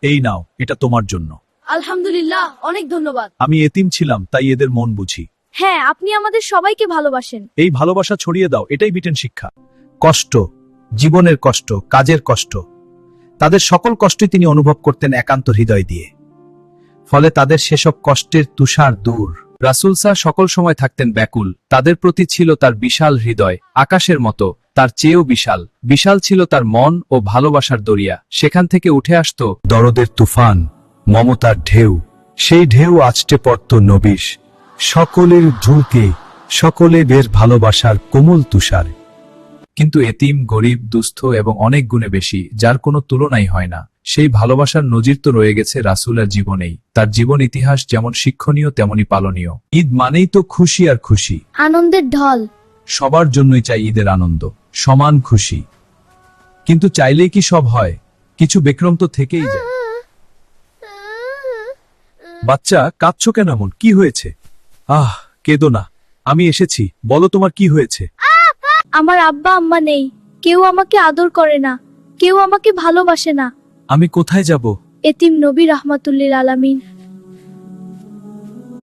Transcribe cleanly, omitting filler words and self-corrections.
এই নাও, এটা তোমার জন্য। আলহামদুলিল্লাহ, অনেক ধন্যবাদ। আমি এতিম ছিলাম, তাই এদের মন বুঝি। হ্যাঁ, আপনি আমাদের সবাইকে ভালোবাসেন। এই ভালোবাসা ছড়িয়ে দাও, এটাই ব্রিটেন শিক্ষা। কষ্ট, জীবনের কষ্ট, কাজের কষ্ট, তাদের সকল কষ্টই তিনি অনুভব করতেন একান্ত হৃদয় দিয়ে। ফলে তাদের সেসব কষ্টের তুষার দূর। রাসূল সাহ সকল সময় থাকতেন ব্যাকুল। তাদের প্রতি ছিল তার বিশাল হৃদয়, আকাশের মতো, তার চেয়েও বিশাল। বিশাল ছিল তার মন ও ভালোবাসার দরিয়া। সেখান থেকে উঠে আসত দরদের তুফান, মমতার ঢেউ। সেই ঢেউ আছড়ে পড়ত নবীর সকলের ঝুঁকে, সকলে বের ভালোবাসার কোমল তুষার। কিন্তু এতিম, গরিব, দুস্থ এবং অনেক গুণে বেশি, যার কোনো তুলনাই হয় না, সেই ভালোবাসার নজির তো রয়ে গেছে রাসূলের জীবনেই। তার জীবন ইতিহাস যেমন শিক্ষণীয় তেমনি পালনীয়। ঈদ মানেই তো খুশি আর খুশি। আনন্দের ঢল। সবার জন্যই চাই ঈদের আনন্দ, সমান খুশি। কিন্তু চাইলেই কি সব হয়? কিছু ব্যতিক্রম তো থেকেই যায়। বাচ্চা, কাঁদছো কেন এমন? কি হয়েছে? কেঁদো না, আমি এসেছি। বলো তোমার কি হয়েছে? আমার আব্বা আম্মা নেই, কেউ আমাকে আদর করে না, কেউ আমাকে ভালোবাসে না। আমি কোথায় যাব? এতিম নবী রাহমাতুল্লিল আলামিন